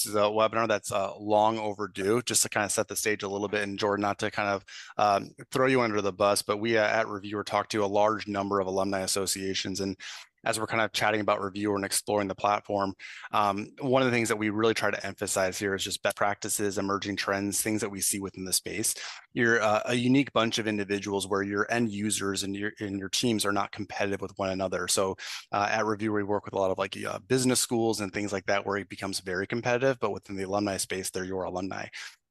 is a webinar that's long overdue, just to kind of set the stage a little bit. And Jordan, not to kind of throw you under the bus, but we at Reviewer talked to a large number of alumni associations. And as we're kind of chatting about Reviewer and exploring the platform, one of the things that we really try to emphasize here is just best practices, emerging trends, things that we see within the space. You're a unique bunch of individuals where your end users and your teams are not competitive with one another. So at Reviewer, we work with a lot of like business schools and things like that where it becomes very competitive, but within the alumni space, they're your alumni.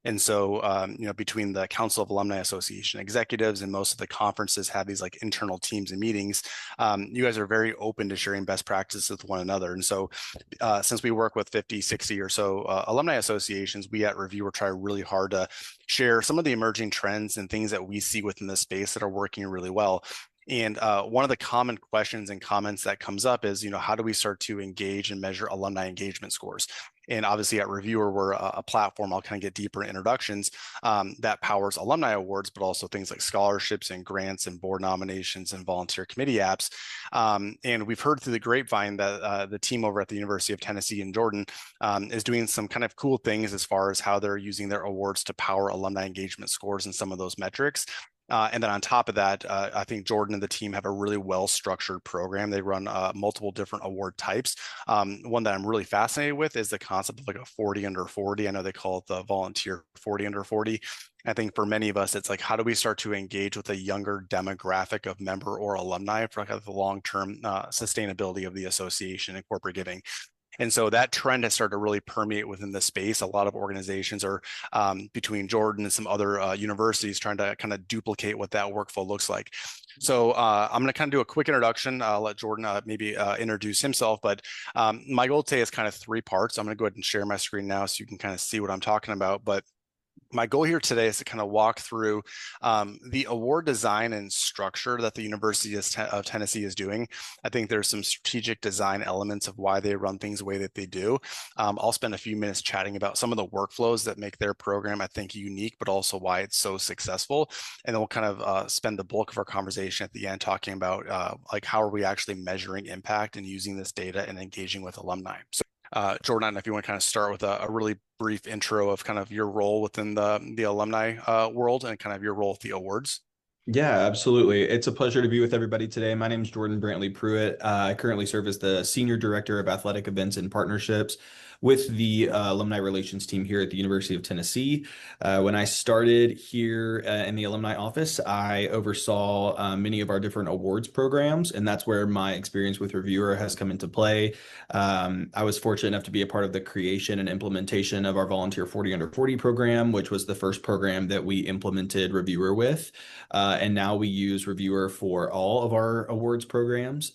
And so, between the Council of Alumni Association executives and most of the conferences have these like internal teams and meetings, you guys are very open to sharing best practices with one another. And so, since we work with 50, 60 or so alumni associations, we at Reviewer try really hard to share some of the emerging trends and things that we see within the space that are working really well. And one of the common questions and comments that comes up is, how do we start to engage and measure alumni engagement scores? And obviously at Reviewer, we're a platform, I'll kind of get deeper in introductions, that powers alumni awards, but also things like scholarships and grants and board nominations and volunteer committee apps. And we've heard through the grapevine that the team over at the University of Tennessee in Jordan is doing some kind of cool things as far as how they're using their awards to power alumni engagement scores and some of those metrics. And then on top of that, I think Jordan and the team have a really well-structured program. They run multiple different award types. One that I'm really fascinated with is the concept of like a 40 under 40. I know they call it the volunteer 40 under 40. I think for many of us, it's like, how do we start to engage with a younger demographic of member or alumni for kind of the long-term sustainability of the association and corporate giving? And so that trend has started to really permeate within the space. A lot of organizations are between Jordan and some other universities trying to kind of duplicate what that workflow looks like. So I'm going to kind of do a quick introduction. I'll let Jordan maybe introduce himself. But my goal today is kind of three parts. I'm going to go ahead and share my screen now so you can kind of see what I'm talking about. But my goal here today is to kind of walk through the award design and structure that the University of Tennessee is doing. I think there's some strategic design elements of why they run things the way that they do. I'll spend a few minutes chatting about some of the workflows that make their program, I think, unique, but also why it's so successful. And then we'll kind of spend the bulk of our conversation at the end talking about like how are we actually measuring impact and using this data and engaging with alumni. So Jordan, if you want to kind of start with a really brief intro of kind of your role within the alumni world and kind of your role with the awards. Yeah, absolutely. It's a pleasure to be with everybody today. My name is Jordan Brantley Pruitt. I currently serve as the Senior Director of Athletic Events and Partnerships with the Alumni Relations team here at the University of Tennessee. When I started here in the Alumni office, I oversaw many of our different awards programs, and that's where my experience with Reviewer has come into play. I was fortunate enough to be a part of the creation and implementation of our Volunteer 40 Under 40 program, which was the first program that we implemented Reviewer with. And now we use Reviewer for all of our awards programs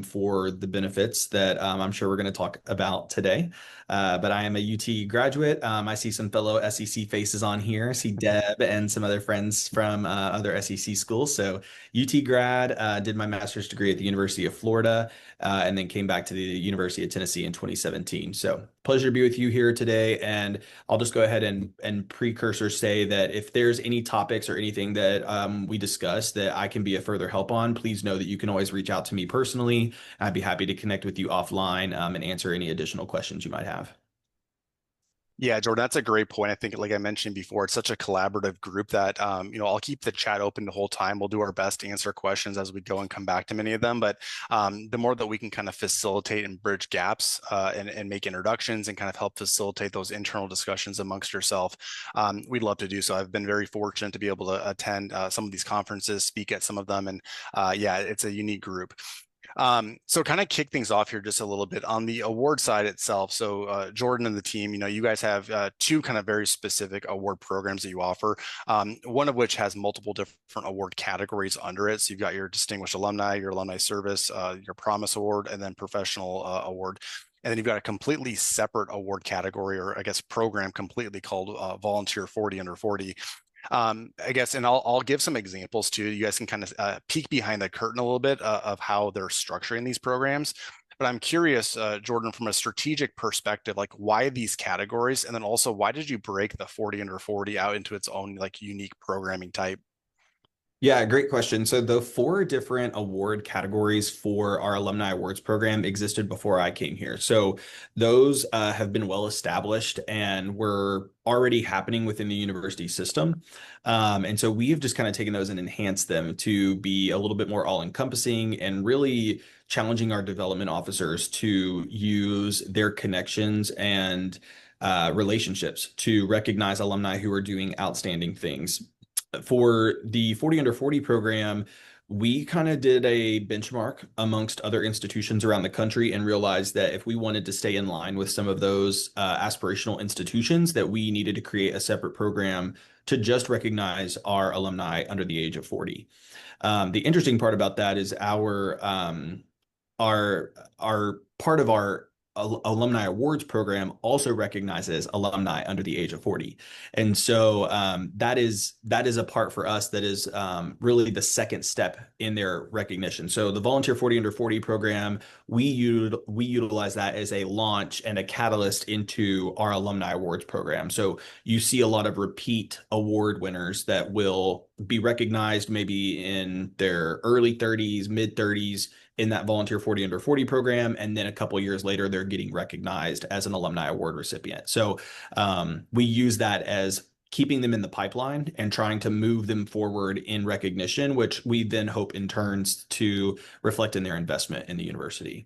for the benefits that I'm sure we're going to talk about today. But I am a UT graduate. I see some fellow SEC faces on here. I see Deb and some other friends from other SEC schools. So UT grad, did my master's degree at the University of Florida, and then came back to the University of Tennessee in 2017. So pleasure to be with you here today. And I'll just go ahead and precursor say that if there's any topics or anything that we discuss that I can be a further help on, please know that you can always reach out to me personally. I'd be happy to connect with you offline and answer any additional questions you might have. Yeah, Jordan, that's a great point. I think, like I mentioned before, it's such a collaborative group that, I'll keep the chat open the whole time. We'll do our best to answer questions as we go and come back to many of them. But the more that we can kind of facilitate and bridge gaps and make introductions and kind of help facilitate those internal discussions amongst yourself, we'd love to do so. I've been very fortunate to be able to attend some of these conferences, speak at some of them. And yeah, it's a unique group. So kind of kick things off here just a little bit on the award side itself. So Jordan and the team, you guys have two kind of very specific award programs that you offer, one of which has multiple different award categories under it. So you've got your Distinguished Alumni, your Alumni Service, your Promise Award, and then Professional Award. And then you've got a completely separate award category, or I guess program completely called Volunteer 40 Under 40. I guess, and I'll give some examples too. You guys can kind of peek behind the curtain a little bit of how they're structuring these programs. But I'm curious, Jordan, from a strategic perspective, like why these categories, and then also why did you break the 40 under 40 out into its own like unique programming type? Yeah, great question. So the four different award categories for our alumni awards program existed before I came here. So those have been well established and were already happening within the university system. And so we have just kind of taken those and enhanced them to be a little bit more all-encompassing and really challenging our development officers to use their connections and relationships to recognize alumni who are doing outstanding things. For the 40 under 40 program, we kind of did a benchmark amongst other institutions around the country and realized that if we wanted to stay in line with some of those aspirational institutions, that we needed to create a separate program to just recognize our alumni under the age of 40. The interesting part about that is our part of our alumni awards program also recognizes alumni under the age of 40. And so that is a part for us that is really the second step in their recognition. So the volunteer 40 under 40 program, we utilize that as a launch and a catalyst into our alumni awards program. So you see a lot of repeat award winners that will be recognized maybe in their early 30s, mid 30s in that volunteer 40 under 40 program. And then a couple years later, they're getting recognized as an alumni award recipient. So we use that as keeping them in the pipeline and trying to move them forward in recognition, which we then hope in turns to reflect in their investment in the university.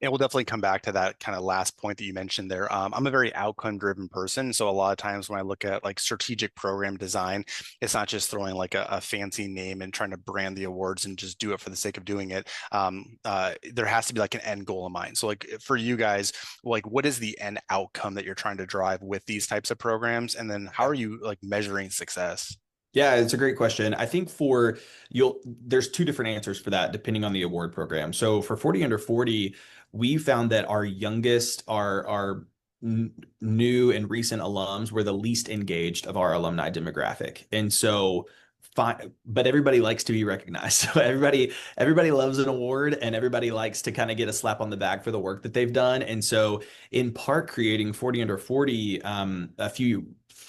And we'll definitely come back to that kind of last point that you mentioned there. I'm a very outcome driven person. So a lot of times when I look at like strategic program design, it's not just throwing like a fancy name and trying to brand the awards and just do it for the sake of doing it. There has to be like an end goal in mind. So like for you guys, like what is the end outcome that you're trying to drive with these types of programs? And then how are you like measuring success? Yeah, it's a great question. I think there's two different answers for that depending on the award program. So for 40 under 40, we found that our youngest, our new and recent alums were the least engaged of our alumni demographic. And so fine, but everybody likes to be recognized. So everybody loves an award and everybody likes to kind of get a slap on the back for the work that they've done. And so in part creating 40 under 40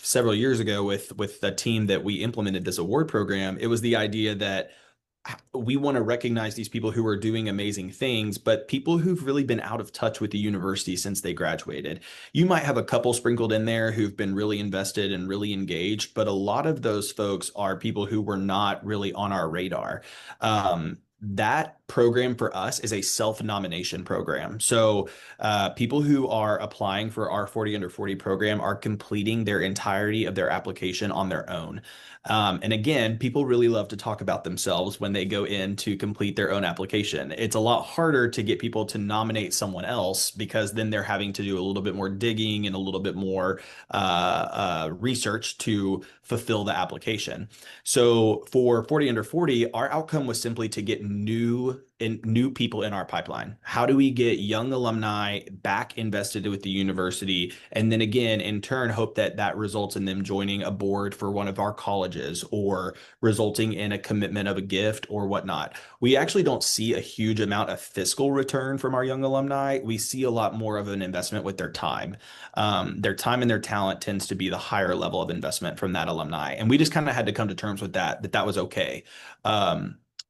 several years ago with the team that we implemented this award program, it was the idea that we want to recognize these people who are doing amazing things, but people who've really been out of touch with the university since they graduated. You might have a couple sprinkled in there who've been really invested and really engaged, but a lot of those folks are people who were not really on our radar. That program for us is a self-nomination program. So people who are applying for our 40 under 40 program are completing their entirety of their application on their own. And again, people really love to talk about themselves when they go in to complete their own application. It's a lot harder to get people to nominate someone else because then they're having to do a little bit more digging and a little bit more research to fulfill the application. So for 40 under 40, our outcome was simply to get new people in our pipeline. How do we get young alumni back invested with the university? And then again, in turn, hope that that results in them joining a board for one of our colleges or resulting in a commitment of a gift or whatnot. We actually don't see a huge amount of fiscal return from our young alumni. We see a lot more of an investment with their time. Their time and their talent tends to be the higher level of investment from that alumni. And we just kind of had to come to terms with that was okay.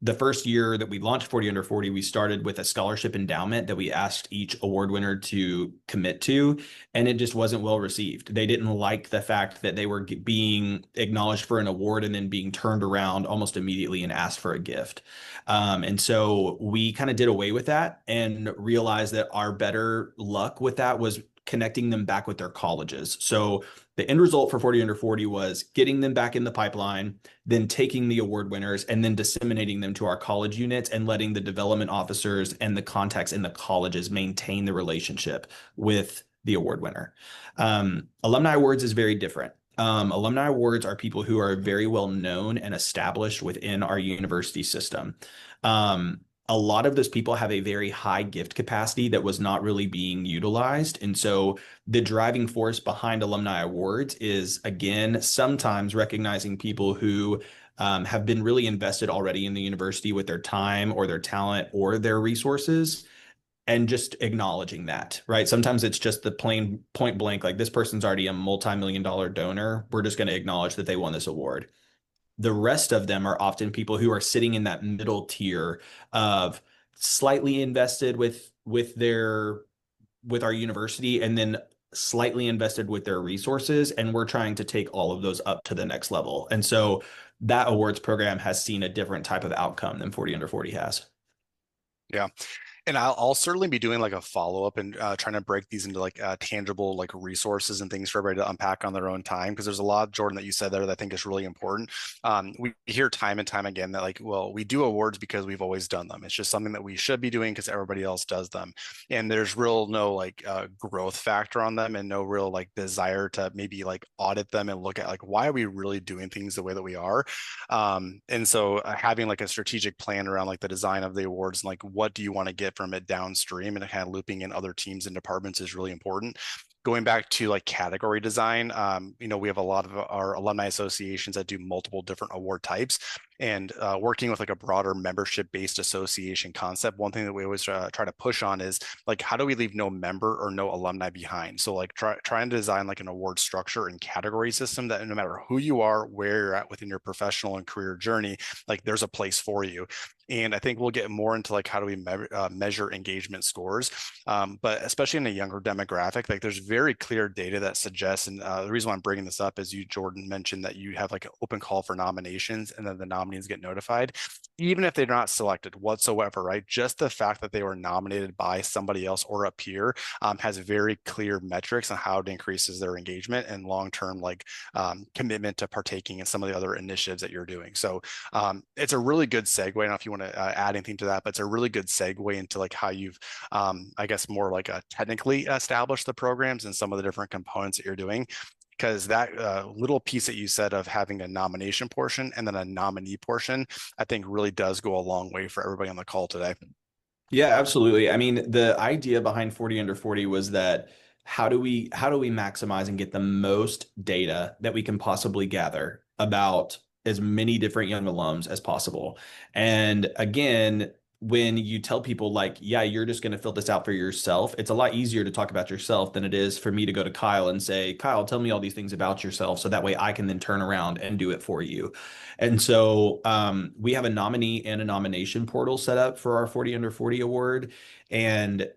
The first year that we launched 40 under 40, we started with a scholarship endowment that we asked each award winner to commit to, and it just wasn't well received. They didn't like the fact that they were being acknowledged for an award and then being turned around almost immediately and asked for a gift. And so we kind of did away with that and realized that our better luck with that was connecting them back with their colleges. So the end result for 40 under 40 was getting them back in the pipeline, then taking the award winners and then disseminating them to our college units and letting the development officers and the contacts in the colleges maintain the relationship with the award winner. Alumni awards is very different. Alumni awards are people who are very well known and established within our university system. A lot of those people have a very high gift capacity that was not really being utilized. And so the driving force behind alumni awards is, again, sometimes recognizing people who have been really invested already in the university with their time or their talent or their resources and just acknowledging that, right? Sometimes it's just the plain point blank, like this person's already a multi-million dollar donor. We're just going to acknowledge that they won this award. the rest of them are often people who are sitting in that middle tier of slightly invested with our university, and then slightly invested with their resources. And we're trying to take all of those up to the next level. And so that awards program has seen a different type of outcome than 40 under 40 has. Yeah. And I'll certainly be doing like a follow up and trying to break these into like tangible like resources and things for everybody to unpack on their own time. Because there's a lot, Jordan, that you said there that I think is really important. We hear time and time again that like, well, we do awards because we've always done them. It's just something that we should be doing because everybody else does them. And there's real no like growth factor on them and no real like desire to maybe like audit them and look at like, why are we really doing things the way that we are? And so having like a strategic plan around like the design of the awards and like what do you want to get from it downstream and kind of looping in other teams and departments is really important. Going back to like category design, we have a lot of our alumni associations that do multiple different award types, and working with like a broader membership-based association concept. One thing that we always try to push on is like, how do we leave no member or no alumni behind? So like trying to design like an award structure and category system that no matter who you are, where you're at within your professional and career journey, like there's a place for you. And I think we'll get more into like how do we measure engagement scores, but especially in a younger demographic, like there's very clear data that suggests, and the reason why I'm bringing this up is you, Jordan, mentioned that you have like an open call for nominations and then the nominees get notified, even if they're not selected whatsoever, right? Just the fact that they were nominated by somebody else or a peer has very clear metrics on how it increases their engagement and long-term like commitment to partaking in some of the other initiatives that you're doing. So it's a really good segue. I don't know if you want to add anything to that, but it's a really good segue into like how you've, I guess, more like technically established the programs and some of the different components that you're doing. Because that little piece that you said of having a nomination portion and then a nominee portion, I think really does go a long way for everybody on the call today. Yeah, absolutely. I mean, the idea behind 40 under 40 was that how do we maximize and get the most data that we can possibly gather about as many different young alums as possible. And again, when you tell people like, yeah, you're just going to fill this out for yourself, it's a lot easier to talk about yourself than it is for me to go to Kyle and say, Kyle, tell me all these things about yourself. So that way I can then turn around and do it for you. And so we have a nominee and a nomination portal set up for our 40 under 40 award. And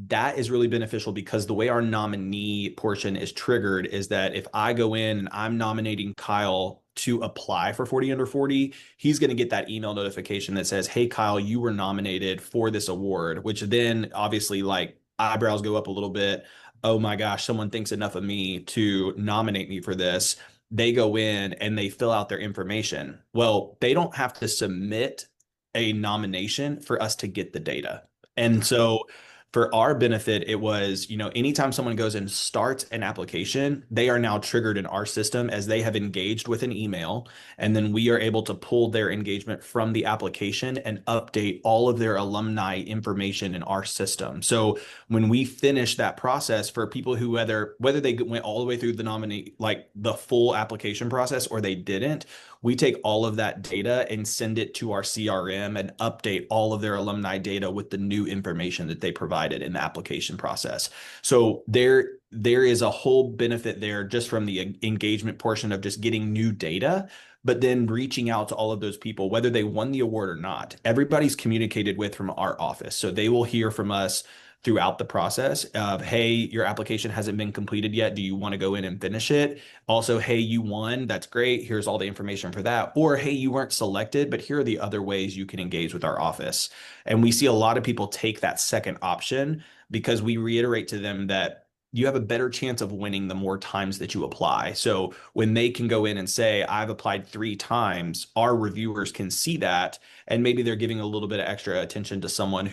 that is really beneficial because the way our nominee portion is triggered is that if I go in and I'm nominating Kyle to apply for 40 under 40, he's going to get that email notification that says, hey, Kyle, you were nominated for this award, which then obviously like eyebrows go up a little bit. Oh my gosh, someone thinks enough of me to nominate me for this. They go in and they fill out their information. Well, they don't have to submit a nomination for us to get the data. And so for our benefit, it was, anytime someone goes and starts an application, they are now triggered in our system as they have engaged with an email. And then we are able to pull their engagement from the application and update all of their alumni information in our system. So when we finish that process for people who whether they went all the way through the nominee, like the full application process, or they didn't, we take all of that data and send it to our CRM and update all of their alumni data with the new information that they provided in the application process. So there is a whole benefit there just from the engagement portion of just getting new data, but then reaching out to all of those people, whether they won the award or not. Everybody's communicated with from our office. So they will hear from us throughout the process of, hey, your application hasn't been completed yet. Do you want to go in and finish it? Also, hey, you won. That's great. Here's all the information for that. Or, hey, you weren't selected, but here are the other ways you can engage with our office. And we see a lot of people take that second option because we reiterate to them that you have a better chance of winning the more times that you apply. So when they can go in and say, I've applied 3 times, our reviewers can see that. And maybe they're giving a little bit of extra attention to someone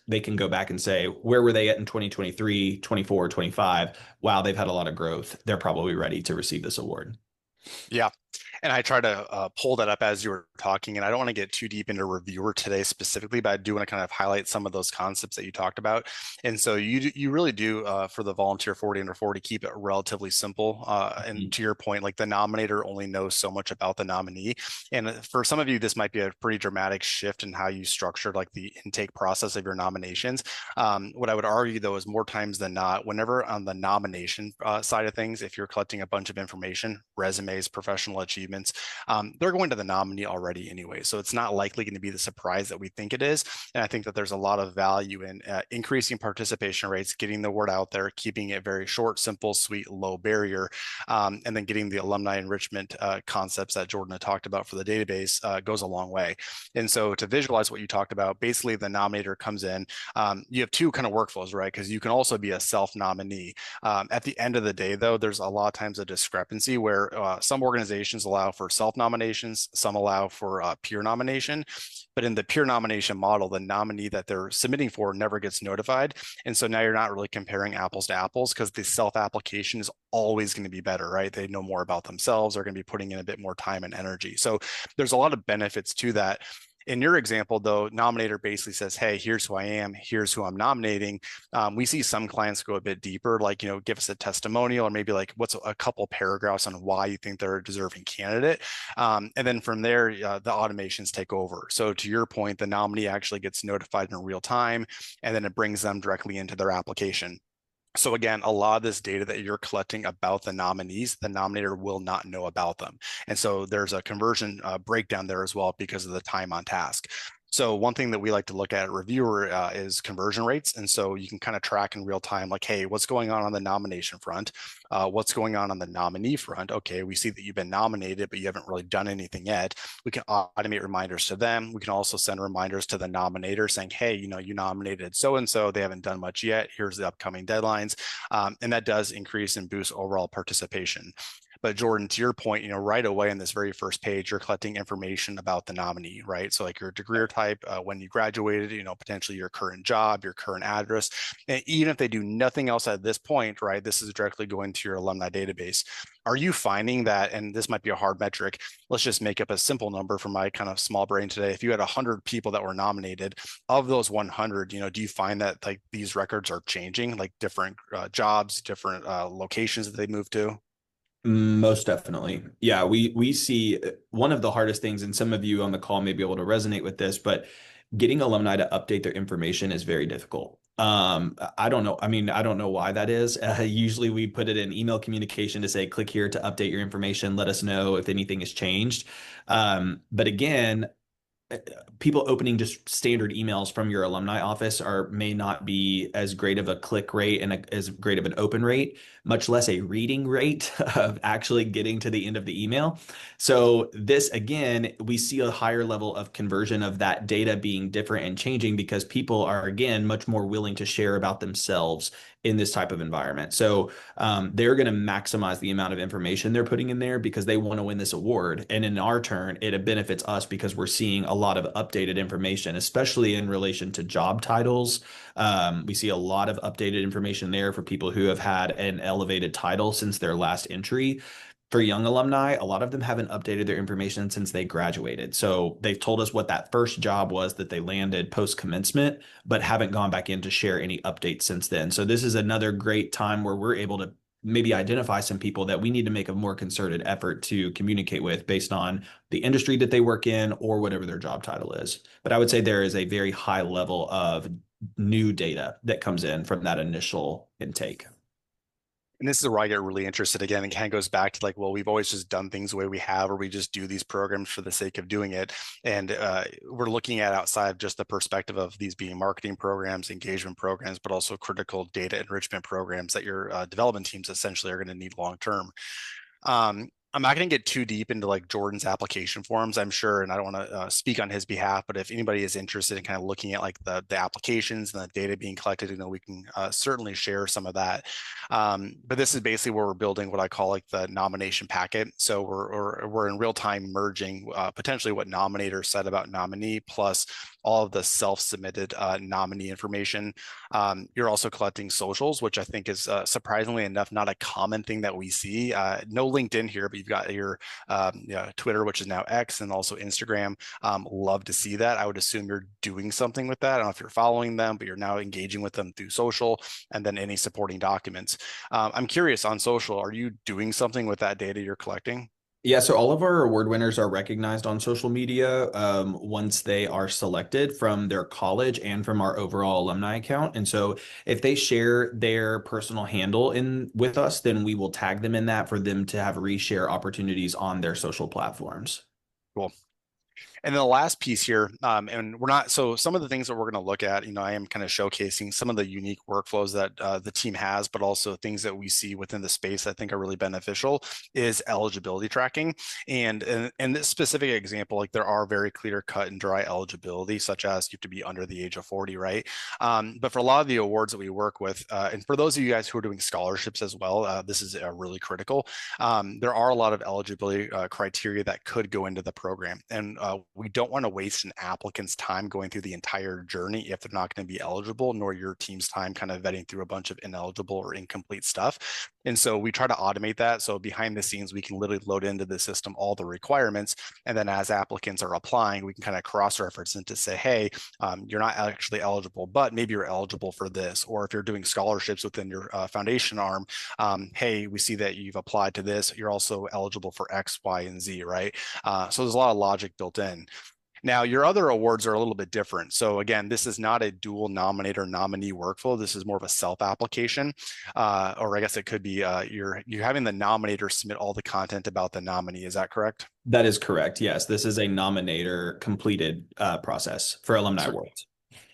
they can go back and say, where were they at in 2023, 24, 25? Wow, they've had a lot of growth. They're probably ready to receive this award. Yeah. And I try to pull that up as you were talking, and I don't want to get too deep into reviewer today specifically, but I do want to kind of highlight some of those concepts that you talked about. And so you really do for the volunteer 40 under 40 keep it relatively simple. And to your point, like the nominator only knows so much about the nominee. And for some of you, this might be a pretty dramatic shift in how you structured like the intake process of your nominations. What I would argue though is more times than not, whenever on the nomination side of things, if you're collecting a bunch of information, resumes, professional achievements, documents, they're going to the nominee already anyway. So it's not likely going to be the surprise that we think it is. And I think that there's a lot of value in increasing participation rates, getting the word out there, keeping it very short, simple, sweet, low barrier, and then getting the alumni enrichment concepts that Jordan had talked about for the database goes a long way. And so to visualize what you talked about, basically the nominator comes in. You have two kind of workflows, right? Because you can also be a self-nominee. At the end of the day, though, there's a lot of times a discrepancy where some organizations allow for self-nominations, some allow for peer nomination. But in the peer nomination model, the nominee that they're submitting for never gets notified. And so now you're not really comparing apples to apples because the self-application is always going to be better, right? They know more about themselves. They're going to be putting in a bit more time and energy. So there's a lot of benefits to that. In your example, though, nominator basically says, hey, here's who I am, here's who I'm nominating. We see some clients go a bit deeper, like, give us a testimonial or maybe like what's a couple paragraphs on why you think they're a deserving candidate. And then from there, the automations take over. So to your point, the nominee actually gets notified in real time, and then it brings them directly into their application. So again, a lot of this data that you're collecting about the nominees, the nominator will not know about them. And so there's a conversion breakdown there as well because of the time on task. So one thing that we like to look at Reviewer is conversion rates. And so you can kind of track in real time, like, hey, what's going on the nomination front? What's going on the nominee front? Okay, we see that you've been nominated, but you haven't really done anything yet. We can automate reminders to them. We can also send reminders to the nominator saying, hey, you nominated so-and-so, they haven't done much yet. Here's the upcoming deadlines. And that does increase and boost overall participation. But Jordan, to your point, right away in this very first page, you're collecting information about the nominee, right? So like your degree or type, when you graduated, potentially your current job, your current address. And even if they do nothing else at this point, right, this is directly going to your alumni database. Are you finding that, and this might be a hard metric, let's just make up a simple number for my kind of small brain today. If you had 100 people that were nominated, of those 100, do you find that like these records are changing, like different jobs, different locations that they move to? Most definitely. Yeah, we see one of the hardest things, and some of you on the call may be able to resonate with this, but getting alumni to update their information is very difficult. I don't know. I mean, I don't know why that is. Usually we put it in email communication to say, click here to update your information. Let us know if anything has changed. But again, people opening just standard emails from your alumni office may not be as great of a click rate and as great of an open rate, much less a reading rate of actually getting to the end of the email. So this, again, we see a higher level of conversion of that data being different and changing because people are, again, much more willing to share about themselves in this type of environment. So they're going to maximize the amount of information they're putting in there because they want to win this award. And in our turn, it benefits us because we're seeing a lot of updated information, especially in relation to job titles. We see a lot of updated information there for people who have had an elevated title since their last entry. For young alumni, a lot of them haven't updated their information since they graduated. So they've told us what that first job was that they landed post commencement, but haven't gone back in to share any updates since then. So this is another great time where we're able to maybe identify some people that we need to make a more concerted effort to communicate with based on the industry that they work in or whatever their job title is. But I would say there is a very high level of new data that comes in from that initial intake. And this is where I get really interested again. It kind of goes back to like, well, we've always just done things the way we have, or we just do these programs for the sake of doing it. And we're looking at outside just the perspective of these being marketing programs, engagement programs, but also critical data enrichment programs that your development teams essentially are going to need long term. I'm not going to get too deep into like Jordan's application forms, I'm sure, and I don't want to speak on his behalf, but if anybody is interested in kind of looking at like the applications and the data being collected, we can certainly share some of that. But this is basically where we're building what I call like the nomination packet. So we're in real time merging potentially what nominator said about nominee plus all of the self-submitted nominee information. You're also collecting socials, which I think is surprisingly enough not a common thing that we see. No LinkedIn here, but you've got your Twitter, which is now X, and also Instagram. Love to see that. I would assume you're doing something with that. I don't know if you're following them, but you're now engaging with them through social and then any supporting documents. I'm curious on social, are you doing something with that data you're collecting? Yeah, so all of our award winners are recognized on social media once they are selected from their college and from our overall alumni account. And so if they share their personal handle in with us, then we will tag them in that for them to have reshare opportunities on their social platforms. Cool. And then the last piece here, and we're not, so some of the things that we're going to look at, I am kind of showcasing some of the unique workflows that the team has, but also things that we see within the space that I think are really beneficial is eligibility tracking. And in this specific example, like there are very clear cut and dry eligibility, such as you have to be under the age of 40, right? But for a lot of the awards that we work with, and for those of you guys who are doing scholarships as well, this is really critical. There are a lot of eligibility criteria that could go into the program. And we don't want to waste an applicant's time going through the entire journey if they're not going to be eligible, nor your team's time kind of vetting through a bunch of ineligible or incomplete stuff. And so we try to automate that. So behind the scenes, we can literally load into the system all the requirements. And then as applicants are applying, we can kind of cross-reference and to say, hey, you're not actually eligible, but maybe you're eligible for this. Or if you're doing scholarships within your foundation arm, hey, we see that you've applied to this. You're also eligible for X, Y, and Z, right? So there's a lot of logic built in. Now, your other awards are a little bit different. So again, this is not a dual nominator nominee workflow. This is more of a self-application, or I guess it could be you're having the nominator submit all the content about the nominee. Is that correct? That is correct. Yes, this is a nominator completed process for alumni So awards.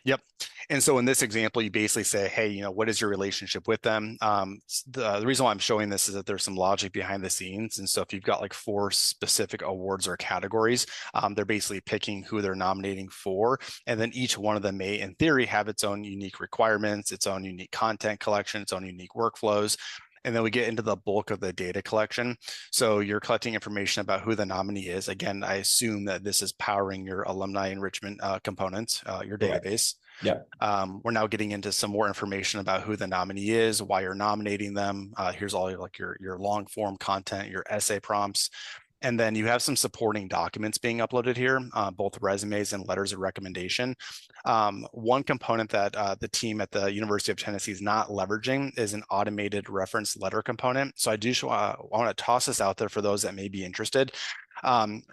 yep. And so in this example, you basically say, hey, what is your relationship with them? The reason why I'm showing this is that there's some logic behind the scenes. And so if you've got like 4 specific awards or categories, they're basically picking who they're nominating for. And then each one of them may, in theory, have its own unique requirements, its own unique content collection, its own unique workflows. And then we get into the bulk of the data collection. So you're collecting information about who the nominee is. Again, I assume that this is powering your alumni enrichment components, your Correct. database. Yeah. We're now getting into some more information about who the nominee is, why you're nominating them. Here's all your long form content, your essay prompts. And then you have some supporting documents being uploaded here, both resumes and letters of recommendation. One component that the team at the University of Tennessee is not leveraging is an automated reference letter component. So I do want to toss this out there for those that may be interested.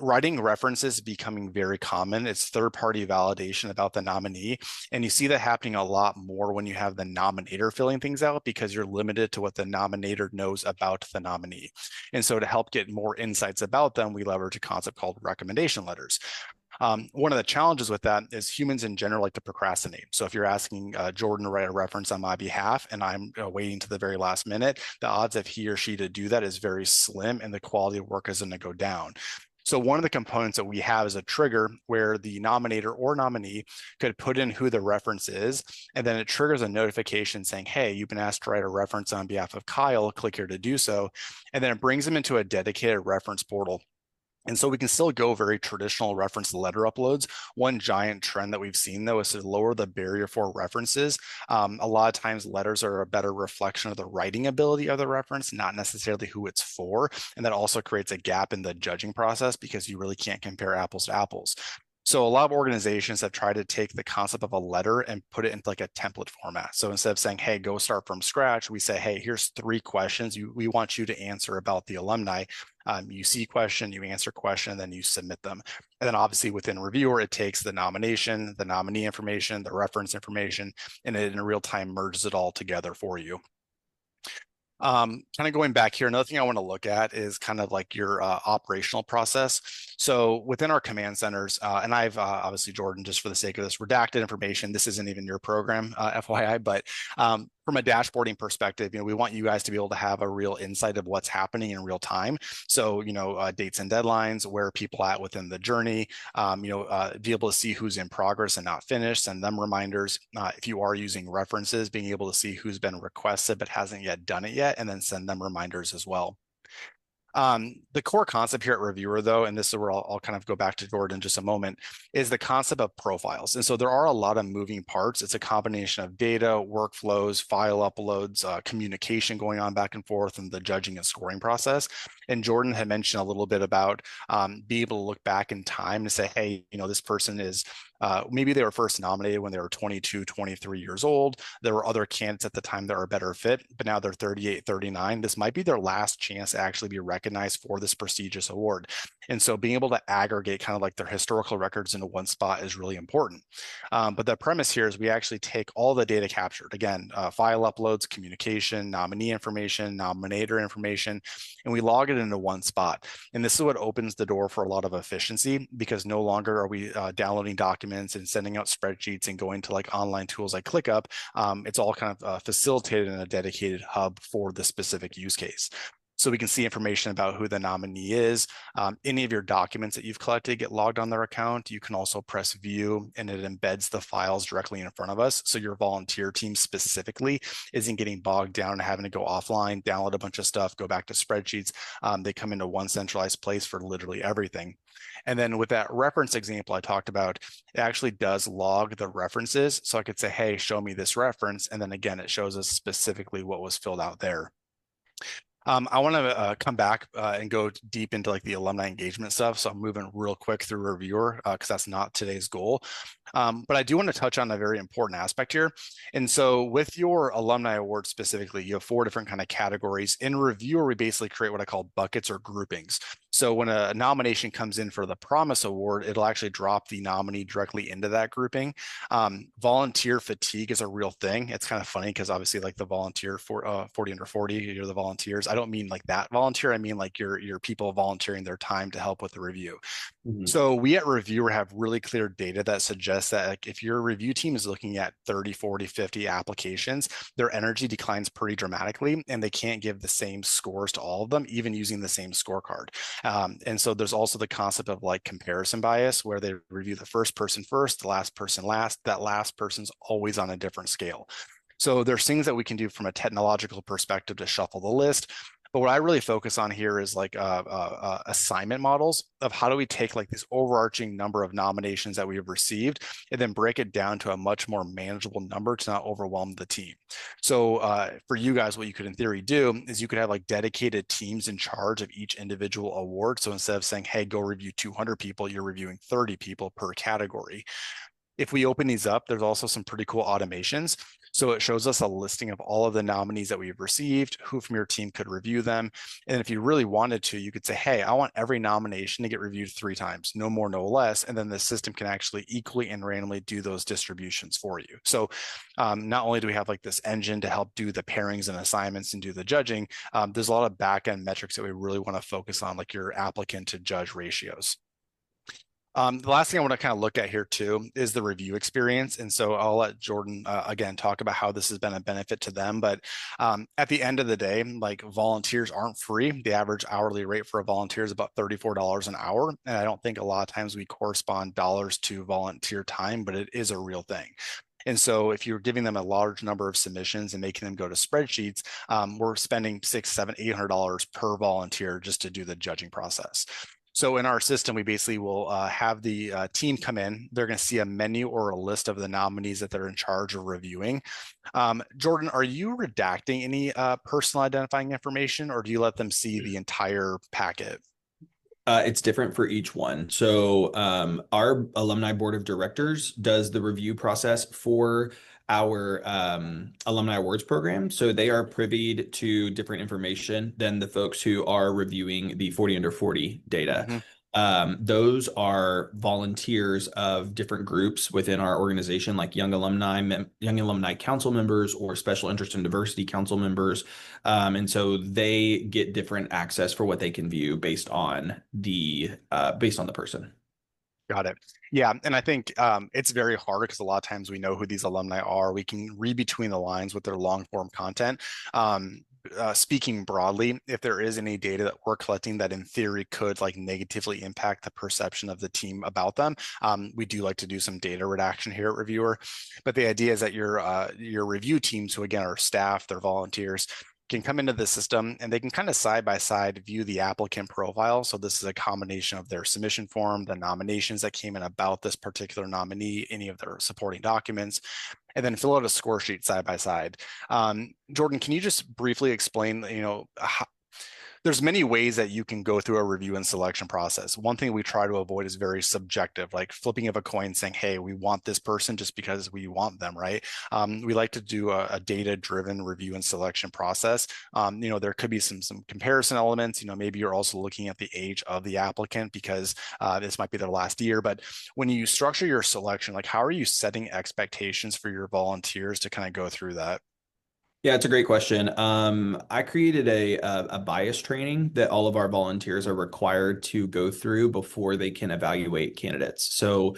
Writing references is becoming very common. It's third-party validation about the nominee. And you see that happening a lot more when you have the nominator filling things out because you're limited to what the nominator knows about the nominee. And so to help get more insights about them, we leverage a concept called recommendation letters. One of the challenges with that is humans in general like to procrastinate. So if you're asking Jordan to write a reference on my behalf and I'm waiting to the very last minute, the odds of he or she to do that is very slim and the quality of work is going to go down. So one of the components that we have is a trigger where the nominator or nominee could put in who the reference is, and then it triggers a notification saying, hey, you've been asked to write a reference on behalf of Kyle, click here to do so. And then it brings them into a dedicated reference portal. And so we can still go very traditional reference letter uploads. One giant trend that we've seen, though, is to lower the barrier for references. A lot of times letters are a better reflection of the writing ability of the reference, not necessarily who it's for. And that also creates a gap in the judging process because you really can't compare apples to apples. So a lot of organizations have tried to take the concept of a letter and put it into like a template format. So instead of saying, hey, go start from scratch, we say, hey, here's 3 questions we want you to answer about the alumni. You see question, you answer question, and then you submit them. And then obviously within reviewer, it takes the nomination, the nominee information, the reference information, and it in real time merges it all together for you. Kind of going back here, another thing I want to look at is kind of like your operational process. So within our command centers, and I've obviously, Jordan, just for the sake of this redacted information, this isn't even your program, FYI, but from a dashboarding perspective, we want you guys to be able to have a real insight of what's happening in real time. So, dates and deadlines, where people at within the journey, be able to see who's in progress and not finished, send them reminders. If you are using references, being able to see who's been requested but hasn't yet done it yet, and then send them reminders as well. The core concept here at Reviewer, though, and this is where I'll kind of go back to Jordan in just a moment, is the concept of profiles. And so there are a lot of moving parts. It's a combination of data, workflows, file uploads, communication going on back and forth, and the judging and scoring process. And Jordan had mentioned a little bit about being able to look back in time to say, hey, this person is maybe they were first nominated when they were 22, 23 years old. There were other candidates at the time that are a better fit, but now they're 38, 39. This might be their last chance to actually be recognized for this prestigious award. And so being able to aggregate kind of like their historical records into one spot is really important. But the premise here is we actually take all the data captured, again, file uploads, communication, nominee information, nominator information, and we log it into one spot. And this is what opens the door for a lot of efficiency, because no longer are we downloading documents and sending out spreadsheets and going to like online tools like ClickUp. It's all kind of facilitated in a dedicated hub for the specific use case. So we can see information about who the nominee is. Any of your documents that you've collected get logged on their account. You can also press view and it embeds the files directly in front of us. So your volunteer team specifically isn't getting bogged down and having to go offline, download a bunch of stuff, go back to spreadsheets. They come into one centralized place for literally everything. And then with that reference example I talked about, it actually does log the references. So I could say, hey, show me this reference. And then again, it shows us specifically what was filled out there. I want to come back and go deep into like the alumni engagement stuff. So I'm moving real quick through reviewer because that's not today's goal. But I do want to touch on a very important aspect here. And so with your alumni award specifically, you have 4 different kind of categories. In reviewer, we basically create what I call buckets or groupings. So when a nomination comes in for the Promise Award, it'll actually drop the nominee directly into that grouping. Volunteer fatigue is a real thing. It's kind of funny because obviously like the volunteer for 40 under 40, you're the volunteers. I don't mean like that volunteer. I mean like your people volunteering their time to help with the review. Mhm. So we at Reviewer have really clear data that suggests that like, if your review team is looking at 30, 40, 50 applications, their energy declines pretty dramatically and they can't give the same scores to all of them, even using the same scorecard. And so there's also the concept of like comparison bias where they review the first person first, the last person last. That last person's always on a different scale. So there's things that we can do from a technological perspective to shuffle the list. But what I really focus on here is like assignment models of how do we take like this overarching number of nominations that we have received and then break it down to a much more manageable number to not overwhelm the team. So for you guys, what you could in theory do is you could have like dedicated teams in charge of each individual award. So instead of saying, hey, go review 200 people, you're reviewing 30 people per category. If we open these up, there's also some pretty cool automations. So it shows us a listing of all of the nominees that we've received, who from your team could review them. And if you really wanted to, you could say, hey, I want every nomination to get reviewed 3 times, no more, no less. And then the system can actually equally and randomly do those distributions for you. So not only do we have like this engine to help do the pairings and assignments and do the judging, there's a lot of back-end metrics that we really want to focus on, like your applicant to judge ratios. The last thing I want to kind of look at here too is the review experience. And so I'll let Jordan again talk about how this has been a benefit to them. But at the end of the day, like volunteers aren't free. The average hourly rate for a volunteer is about $34 an hour. And I don't think a lot of times we correspond dollars to volunteer time, but it is a real thing. And so if you're giving them a large number of submissions and making them go to spreadsheets, we're spending $600, $700, $800 per volunteer just to do the judging process. So in our system, we basically will have the team come in. They're going to see a menu or a list of the nominees that they're in charge of reviewing. Jordan, are you redacting any personal identifying information, or do you let them see the entire packet? It's different for each one. So our alumni board of directors does the review process for our alumni awards program. So they are privy to different information than the folks who are reviewing the 40 under 40 data. Mm-hmm. Those are volunteers of different groups within our organization, like young alumni council members or special interest and diversity council members. And so they get different access for what they can view based on the person. Got it. Yeah. And I think it's very hard because a lot of times we know who these alumni are. We can read between the lines with their long form content. Speaking broadly, if there is any data that we're collecting that in theory could like negatively impact the perception of the team about them, we do like to do some data redaction here at Reviewer. But the idea is that your review teams, who again are staff, they're volunteers, can come into the system and they can kind of side by side view the applicant profile. So this is a combination of their submission form, the nominations that came in about this particular nominee, any of their supporting documents, and then fill out a score sheet side by side. Jordan, can you just briefly explain, there's many ways that you can go through a review and selection process. One thing we try to avoid is very subjective, like flipping of a coin saying, hey, we want this person just because we want them, right? We like to do a data-driven review and selection process. There could be some comparison elements. Maybe you're also looking at the age of the applicant because this might be their last year. But when you structure your selection, like how are you setting expectations for your volunteers to kind of go through that? Yeah, it's a great question. I created a bias training that all of our volunteers are required to go through before they can evaluate candidates. So,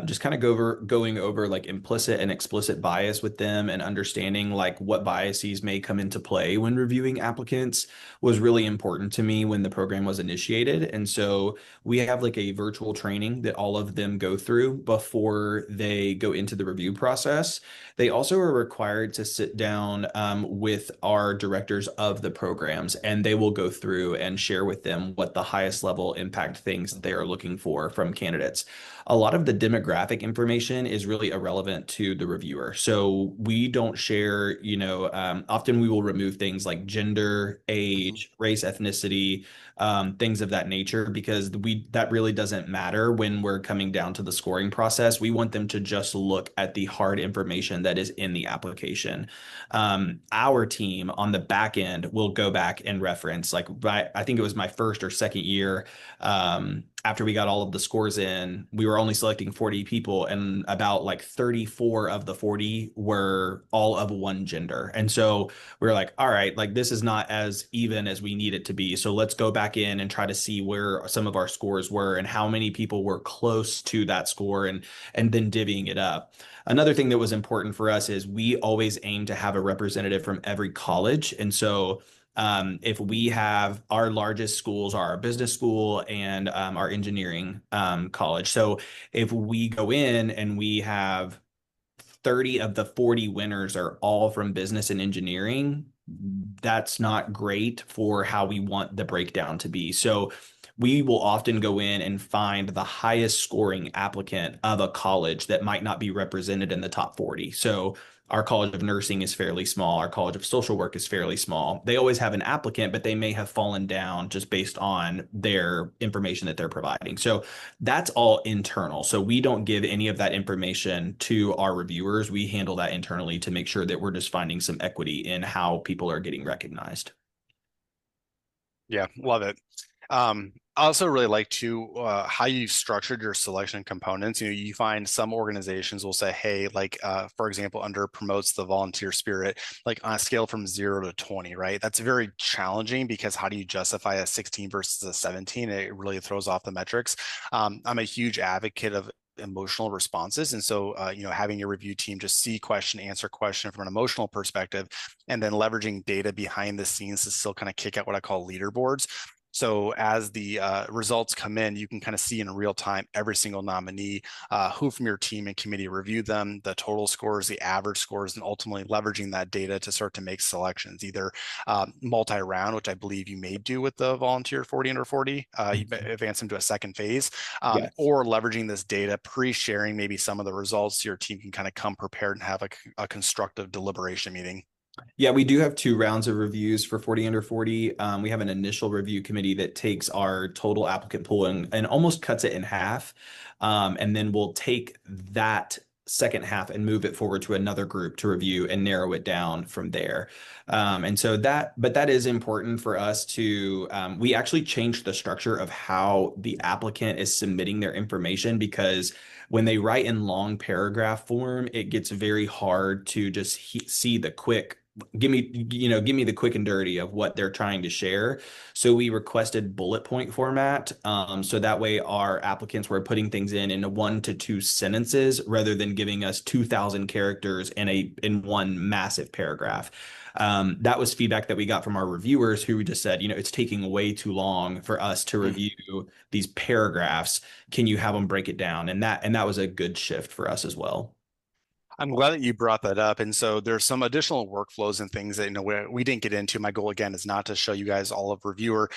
just kind of going over like implicit and explicit bias with them and understanding like what biases may come into play when reviewing applicants was really important to me when the program was initiated. And so we have like a virtual training that all of them go through before they go into the review process. They also are required to sit down with our directors of the programs, and they will go through and share with them what the highest level impact things that they are looking for from candidates. A lot of the demographic information is really irrelevant to the reviewer. So we don't share, often we will remove things like gender, Mhm. age, race, ethnicity, things of that nature, because that really doesn't matter when we're coming down to the scoring process. We want them to just look at the hard information that is in the application. Our team on the back end will go back and reference, like I think it was my first or second year. After we got all of the scores in, we were only selecting 40 people, and about like 34 of the 40 were all of one gender. And so we were like, all right, like this is not as even as we need it to be. So let's go back in and try to see where some of our scores were and how many people were close to that score, and then divvying it up. Another thing that was important for us is we always aim to have a representative from every college. And so if we have our largest schools are our business school and our engineering college. So if we go in and we have 30 of the 40 winners are all from business and engineering, that's not great for how we want the breakdown to be. So we will often go in and find the highest scoring applicant of a college that might not be represented in the top 40. So our College of Nursing is fairly small. Our College of Social Work is fairly small. They always have an applicant, but they may have fallen down just based on their information that they're providing. So that's all internal. So we don't give any of that information to our reviewers. We handle that internally to make sure that we're just finding some equity in how people are getting recognized. Yeah, love it. I also really like to how you've structured your selection components. You find some organizations will say, hey, like for example, under promotes the volunteer spirit, like on a scale from 0 to 20, right? That's very challenging because how do you justify a 16 versus a 17? It really throws off the metrics. I'm a huge advocate of emotional responses, and so having your review team just see question, answer question from an emotional perspective, and then leveraging data behind the scenes to still kind of kick out what I call leaderboards. So as the results come in, you can kind of see in real time every single nominee, who from your team and committee reviewed them, the total scores, the average scores, and ultimately leveraging that data to start to make selections, either multi-round, which I believe you may do with the volunteer 40 under 40, you advance them to a second phase, Yes. or leveraging this data, pre-sharing maybe some of the results so your team can kind of come prepared and have a constructive deliberation meeting. Yeah, we do have two rounds of reviews for 40 under 40. We have an initial review committee that takes our total applicant pool and almost cuts it in half. And then we'll take that second half and move it forward to another group to review and narrow it down from there. But that is important for us to, we actually changed the structure of how the applicant is submitting their information, because when they write in long paragraph form, it gets very hard to just see the quick give me the quick and dirty of what they're trying to share. So we requested bullet point format. So that way our applicants were putting things in 1 to 2 sentences rather than giving us 2,000 characters in one massive paragraph. That was feedback that we got from our reviewers, who just said, it's taking way too long for us to Mm. review these paragraphs. Can you have them break it down? And that was a good shift for us as well. I'm glad that you brought that up. And so there's some additional workflows and things that we didn't get into. My goal again is not to show you guys all of Reviewer.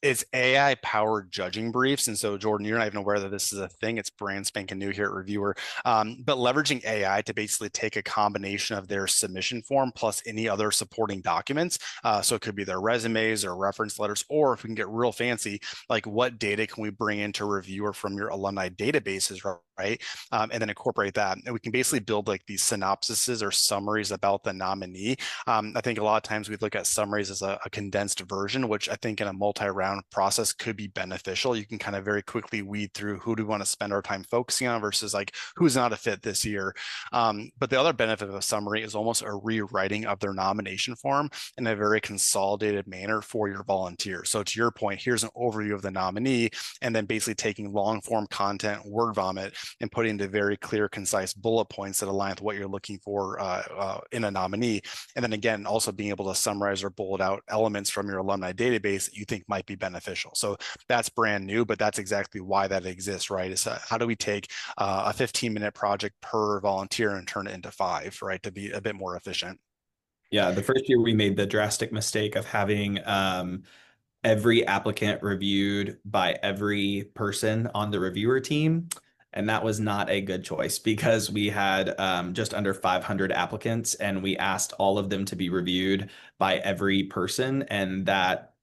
It's AI powered judging briefs. And so Jordan, you're not even aware that this is a thing. It's brand spanking new here at Reviewer. But leveraging AI to basically take a combination of their submission form plus any other supporting documents. So it could be their resumes or reference letters, or if we can get real fancy, like what data can we bring into Reviewer from your alumni databases, right? And then incorporate that. And we can basically build like these synopsises or summaries about the nominee. I think a lot of times we look at summaries as a condensed version, which I think in a multi-round process could be beneficial. You can kind of very quickly weed through who do we want to spend our time focusing on versus like who's not a fit this year. But the other benefit of a summary is almost a rewriting of their nomination form in a very consolidated manner for your volunteer. So to your point, here's an overview of the nominee, and then basically taking long form content, word vomit, and putting into very clear, concise bullet points that align with what you're looking for in a nominee. And then again, also being able to summarize or bullet out elements from your alumni database that you think might be beneficial. So that's brand new, but that's exactly why that exists, right? Is how do we take a 15-minute project per volunteer and turn it into 5, right? To be a bit more efficient. Yeah, the first year we made the drastic mistake of having every applicant reviewed by every person on the reviewer team. And that was not a good choice because we had just under 500 applicants and we asked all of them to be reviewed by every person. And that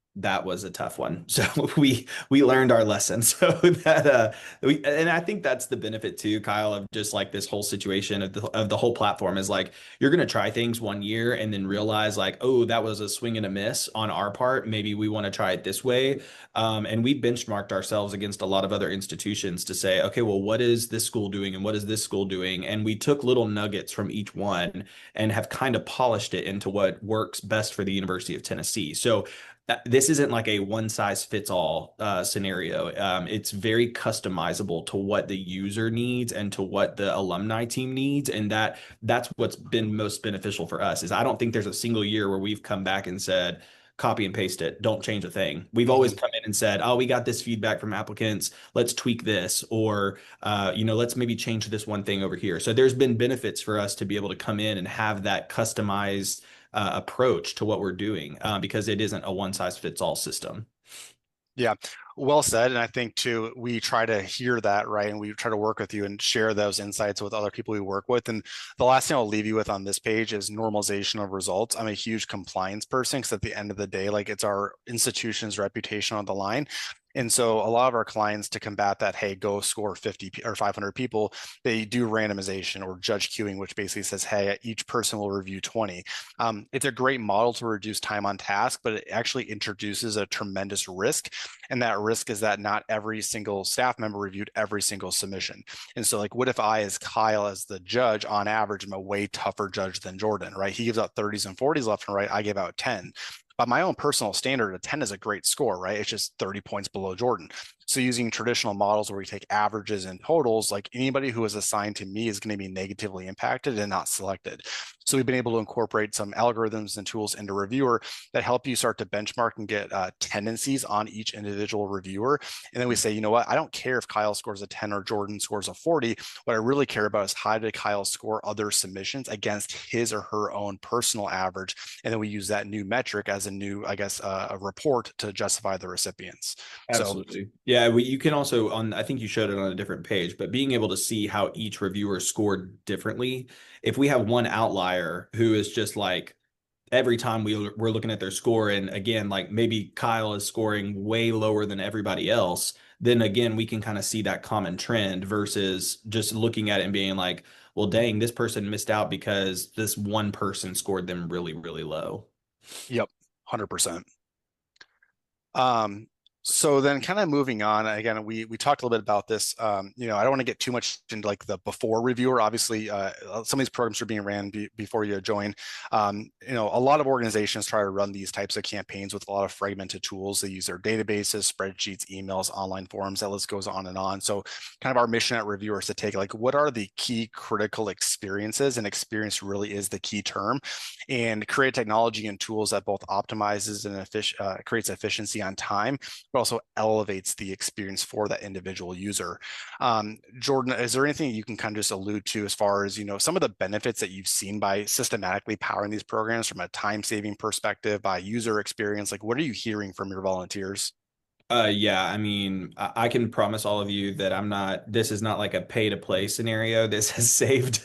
was a tough one. So we learned our lesson. So that and I think that's the benefit too, Kyle, of just like this whole situation of the whole platform is like you're gonna try things one year and then realize like, oh, that was a swing and a miss on our part. Maybe we want to try it this way. And we benchmarked ourselves against a lot of other institutions to say, okay, well, what is this school doing and what is this school doing? And we took little nuggets from each one and have kind of polished it into what works best for the University of Tennessee. So this isn't like a one size fits all scenario. It's very customizable to what the user needs and to what the alumni team needs, and that's what's been most beneficial for us. Is I don't think there's a single year where we've come back and said copy and paste it, don't change a thing. We've always Mm-hmm. come in and said, oh, we got this feedback from applicants, let's tweak this, or let's maybe change this one thing over here. So there's been benefits for us to be able to come in and have that customized approach to what we're doing because it isn't a one size fits all system. Yeah, well said. And I think too, we try to hear that, right? And we try to work with you and share those insights with other people we work with. And the last thing I'll leave you with on this page is normalization of results. I'm a huge compliance person because at the end of the day, like it's our institution's reputation on the line. And so a lot of our clients to combat that, hey, go score 50 or 500 people, they do randomization or judge queuing, which basically says, hey, each person will review 20. It's a great model to reduce time on task, but it actually introduces a tremendous risk. And that risk is that not every single staff member reviewed every single submission. And so, like, what if I, as Kyle, as the judge, on average, am a way tougher judge than Jordan, right? He gives out 30s and 40s left and right. I give out 10. By my own personal standard, a 10 is a great score, right? It's just 30 points below Jordan. So using traditional models where we take averages and totals, like anybody who is assigned to me is going to be negatively impacted and not selected. So we've been able to incorporate some algorithms and tools into Reviewer that help you start to benchmark and get tendencies on each individual reviewer. And then we say, you know what, I don't care if Kyle scores a 10 or Jordan scores a 40. What I really care about is how did Kyle score other submissions against his or her own personal average. And then we use that new metric as a new, I guess, a report to justify the recipients. So Absolutely. Yeah, you can also I think you showed it on a different page, but being able to see how each reviewer scored differently. If we have one outlier who is just like every time we're looking at their score, and again, like maybe Kyle is scoring way lower than everybody else, then again, we can kind of see that common trend versus just looking at it and being like, well, dang, this person missed out because this one person scored them really, really low. yep, 100%. Um, so then kind of moving on, again, we talked a little bit about this. I don't want to get too much into like the before reviewer. Obviously, some of these programs are being ran before you join. A lot of organizations try to run these types of campaigns with a lot of fragmented tools. They use their databases, spreadsheets, emails, online forums. That list goes on and on. So kind of our mission at Reviewer is to take like, what are the key critical experiences? And experience really is the key term, and create technology and tools that both optimizes and creates efficiency on time but also elevates the experience for that individual user. Jordan, is there anything you can kind of just allude to as far as, some of the benefits that you've seen by systematically powering these programs from a time saving perspective, by user experience? Like, what are you hearing from your volunteers? Yeah, I mean, I can promise all of you that this is not like a pay to play scenario. This has saved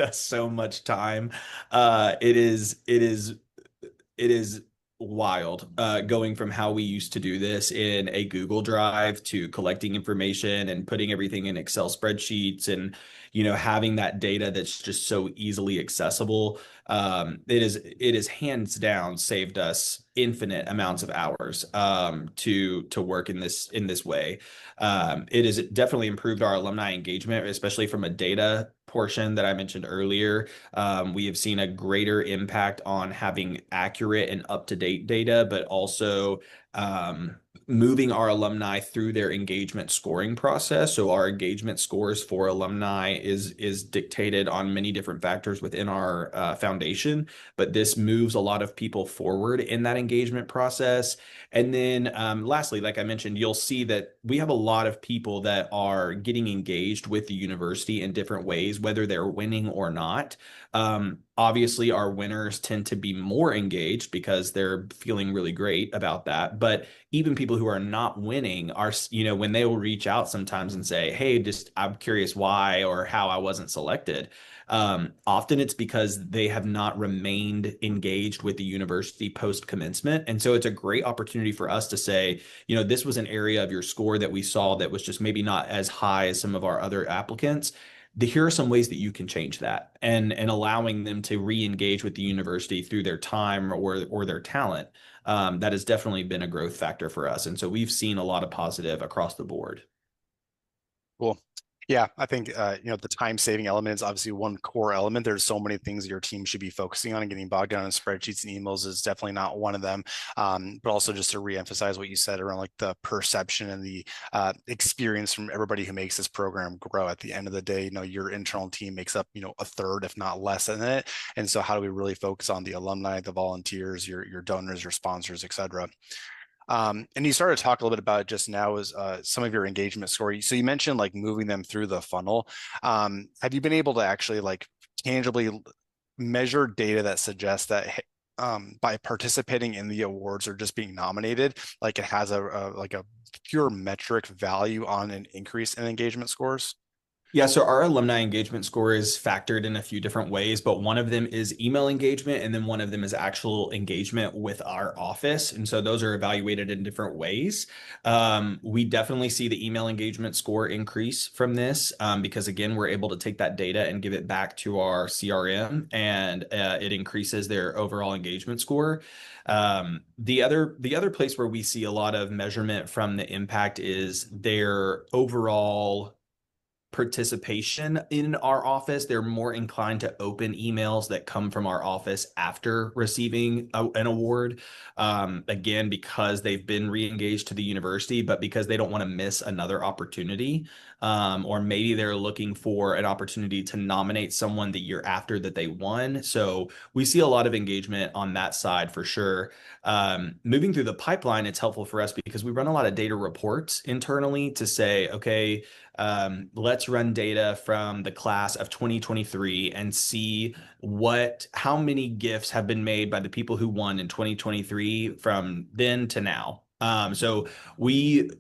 us so much time. It is wild, going from how we used to do this in a Google Drive to collecting information and putting everything in Excel spreadsheets and, having that data that's just so easily accessible. It is hands down saved us infinite amounts of hours, to work in this way. It has definitely improved our alumni engagement, especially from a data portion that I mentioned earlier. We have seen a greater impact on having accurate and up-to-date data, but also moving our alumni through their engagement scoring process. So our engagement scores for alumni is dictated on many different factors within our foundation, but this moves a lot of people forward in that engagement process. And then lastly, like I mentioned, you'll see that we have a lot of people that are getting engaged with the university in different ways, whether they're winning or not. Obviously, our winners tend to be more engaged because they're feeling really great about that. But even people who are not winning are, when they will reach out sometimes and say, "Hey, just I'm curious why or how I wasn't selected." Often it's because they have not remained engaged with the university post commencement. And so it's a great opportunity for us to say, this was an area of your score that we saw that was just maybe not as high as some of our other applicants. Here are some ways that you can change that, and allowing them to re-engage with the university through their time or their talent. That has definitely been a growth factor for us. And so we've seen a lot of positive across the board. Cool. Yeah, I think the time saving element is obviously one core element. There's so many things that your team should be focusing on, and getting bogged down in spreadsheets and emails is definitely not one of them. But also just to reemphasize what you said around like the perception and the experience from everybody who makes this program grow. At the end of the day, your internal team makes up, a third, if not less than it. And so how do we really focus on the alumni, the volunteers, your donors, your sponsors, et cetera? And you started to talk a little bit about it just now, is some of your engagement score. So you mentioned like moving them through the funnel. Have you been able to actually like tangibly measure data that suggests that by participating in the awards or just being nominated, like it has a pure metric value on an increase in engagement scores? Yeah, so our alumni engagement score is factored in a few different ways, but one of them is email engagement, and then one of them is actual engagement with our office. And so those are evaluated in different ways. We definitely see the email engagement score increase from this, because, again, we're able to take that data and give it back to our CRM, and it increases their overall engagement score. The other place where we see a lot of measurement from the impact is their overall participation in our office. They're more inclined to open emails that come from our office after receiving an award. Again, because they've been re-engaged to the university, but because they don't want to miss another opportunity. Or maybe they're looking for an opportunity to nominate someone the year after that they won. So we see a lot of engagement on that side for sure. Moving through the pipeline, it's helpful for us because we run a lot of data reports internally to say, okay, let's run data from the class of 2023 and see how many gifts have been made by the people who won in 2023 from then to now. So we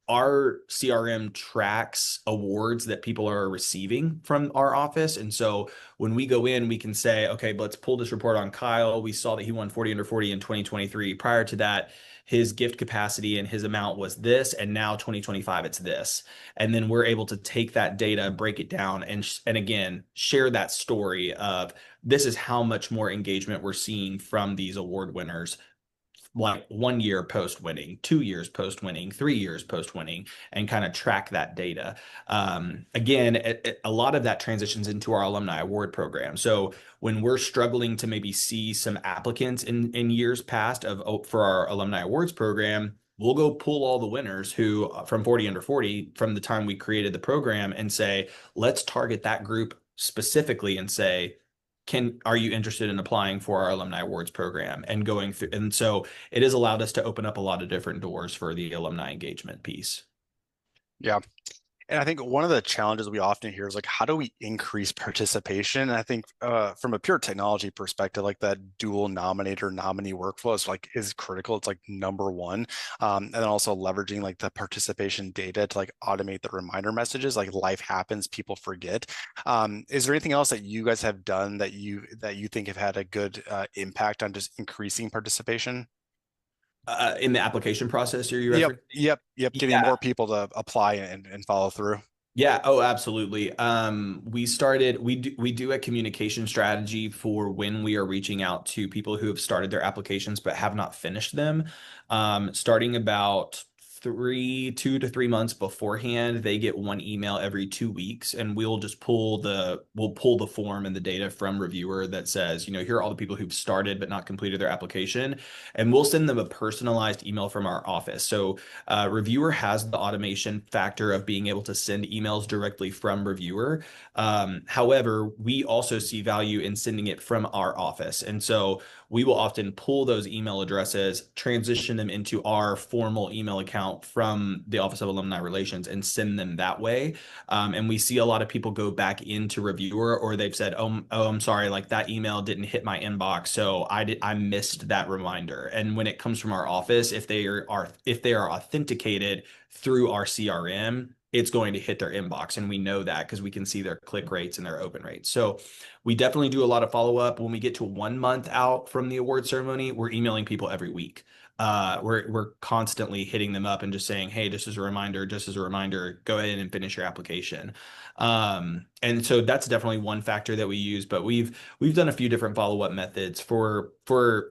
our CRM tracks awards that people are receiving from our office. And so when we go in, we can say, okay, let's pull this report on Kyle. We saw that he won 40 under 40 in 2023. Prior to that, his gift capacity and his amount was this, and now 2025 it's this. And then we're able to take that data, break it down, and again share that story of this is how much more engagement we're seeing from these award winners, like 1 year post winning, 2 years post winning, 3 years post winning, and kind of track that data. Again, a lot of that transitions into our alumni award program. So when we're struggling to maybe see some applicants in years past for our alumni awards program, we'll go pull all the winners who from 40 under 40 from the time we created the program and say, let's target that group specifically and say, are you interested in applying for our alumni awards program and going through? And so it has allowed us to open up a lot of different doors for the alumni engagement piece. Yeah. And I think one of the challenges we often hear is like, how do we increase participation? And I think from a pure technology perspective, like that dual nominator nominee workflow is critical. It's like number one. And then also leveraging like the participation data to like automate the reminder messages. Like life happens, people forget. Is there anything else that you guys have done that you think have had a good impact on just increasing participation? In the application process, are you Yep, referencing? yep. Getting Yeah. more people to apply and follow through. Yeah, oh, absolutely. We do a communication strategy for when we are reaching out to people who have started their applications but have not finished them. Starting about 2 to 3 months beforehand, they get one email every 2 weeks, and we'll pull the form and the data from reviewer that says, here are all the people who've started but not completed their application, and we'll send them a personalized email from our office. So reviewer has the automation factor of being able to send emails directly from reviewer. However, we also see value in sending it from our office. And so we will often pull those email addresses, transition them into our formal email account from the Office of Alumni Relations and send them that way. And we see a lot of people go back into reviewer, or they've said, oh, I'm sorry, like that email didn't hit my inbox, so I missed that reminder. And when it comes from our office, if they are authenticated through our CRM, it's going to hit their inbox. And we know that because we can see their click rates and their open rates. So we definitely do a lot of follow up. When we get to 1 month out from the award ceremony, we're emailing people every week. We're constantly hitting them up and just saying, hey, just as a reminder, go ahead and finish your application. And so that's definitely one factor that we use, but we've done a few different follow-up methods for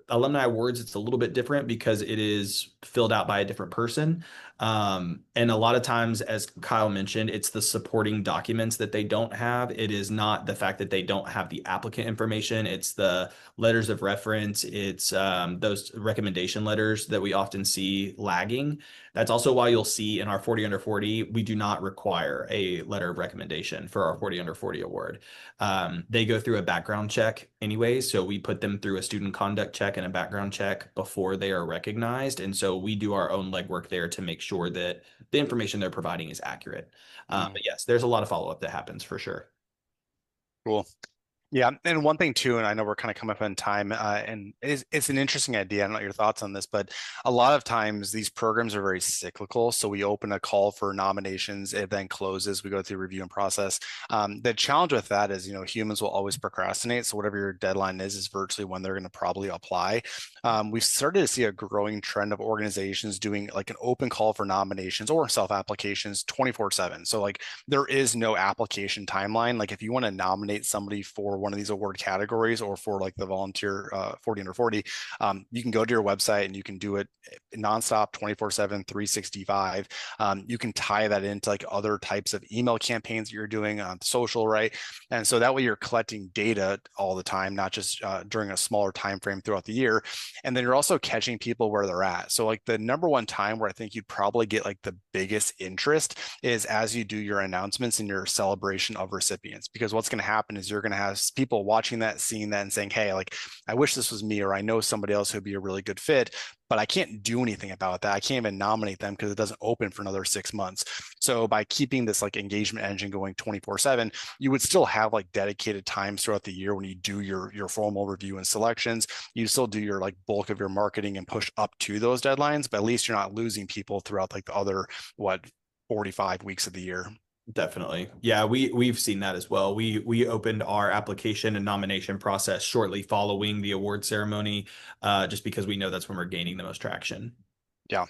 alumni awards. It's a little bit different because it is filled out by a different person. And a lot of times, as Kyle mentioned, it's the supporting documents that they don't have. It is not the fact that they don't have the applicant information. It's the letters of reference. It's those recommendation letters that we often see lagging. That's also why you'll see in our 40 under 40, we do not require a letter of recommendation for our 40 under 40 award. They go through a background check anyways, so we put them through a student conduct check and a background check before they are recognized. And so we do our own legwork there to make sure that the information they're providing is accurate. Mm, But yes, there's a lot of follow-up that happens for sure. cool. Yeah, and one thing too, and I know we're kind of coming up on time, and it's an interesting idea. I don't know your thoughts on this, but a lot of times these programs are very cyclical. So we open a call for nominations, it then closes. We go through review and process. The challenge with that is, humans will always procrastinate. So whatever your deadline is virtually when they're going to probably apply. We've started to see a growing trend of organizations doing like an open call for nominations or self applications 24/7. So like there is no application timeline. Like if you want to nominate somebody for one of these award categories or for like the volunteer 40 under 40, you can go to your website and you can do it nonstop 24/7, 365. You can tie that into like other types of email campaigns that you're doing on social, right? And so that way you're collecting data all the time, not just during a smaller time frame throughout the year. And then you're also catching people where they're at. So like the number one time where I think you'd probably get like the biggest interest is as you do your announcements and your celebration of recipients. Because what's going to happen is you're going to have people watching that, seeing that, and saying, hey, like, I wish this was me, or I know somebody else who'd be a really good fit, but I can't do anything about that. I can't even nominate them because it doesn't open for another 6 months. So by keeping this like engagement engine going 24/7, you would still have like dedicated times throughout the year when you do your formal review and selections. You still do your like bulk of your marketing and push up to those deadlines, but at least you're not losing people throughout like the other, what, 45 weeks of the year. Definitely. Yeah, we've seen that as well. We opened our application and nomination process shortly following the award ceremony, just because we know that's when we're gaining the most traction. Yeah.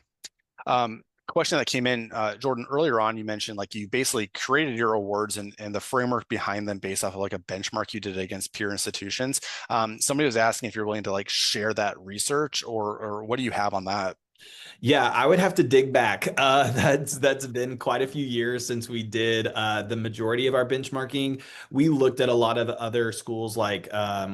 Question that came in, Jordan, earlier on, you mentioned like you basically created your awards and the framework behind them based off of like a benchmark you did against peer institutions. Somebody was asking if you're willing to like share that research or what do you have on that? Yeah, I would have to dig back. That's been quite a few years since we did the majority of our benchmarking. We looked at a lot of other schools, like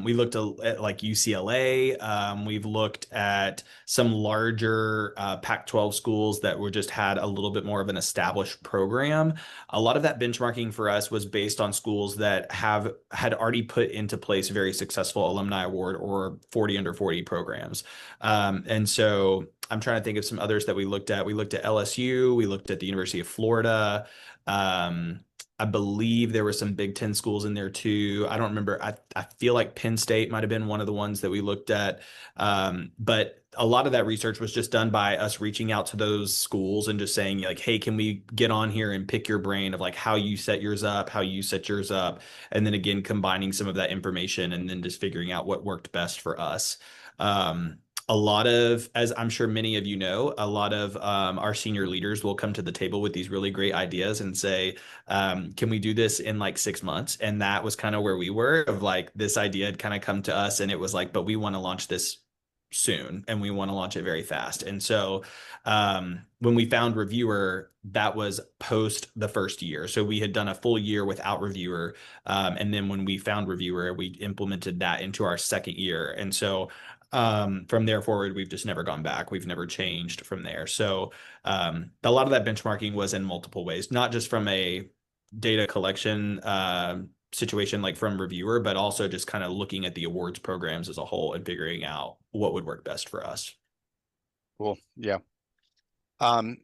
we looked at like UCLA. We've looked at some larger Pac-12 schools that were just had a little bit more of an established program. A lot of that benchmarking for us was based on schools that have had already put into place very successful alumni award or 40 under 40 programs. And so I'm trying to think of some others that we looked at. We looked at LSU, we looked at the University of Florida. Um, I believe there were some Big Ten schools in there too. I don't remember. I feel like Penn State might have been one of the ones that we looked at. But a lot of that research was just done by us reaching out to those schools and just saying, like, hey, can we get on here and pick your brain of like how you set yours up, how you set yours up, and then again combining some of that information and then just figuring out what worked best for us. Um, a lot of, as I'm sure many of you know, a lot of our senior leaders will come to the table with these really great ideas and say, can we do this in like 6 months? And that was kind of where we were of like this idea had kind of come to us and it was like, but we want to launch this soon and we want to launch it very fast. And so when we found Reviewer, that was post the first year. So we had done a full year without Reviewer. And then when we found Reviewer, we implemented that into our second year. And so from there forward, we've just never gone back. We've never changed from there. So a lot of that benchmarking was in multiple ways, not just from a data collection situation like from Reviewer, but also just kind of looking at the awards programs as a whole and figuring out what would work best for us. Cool. Yeah.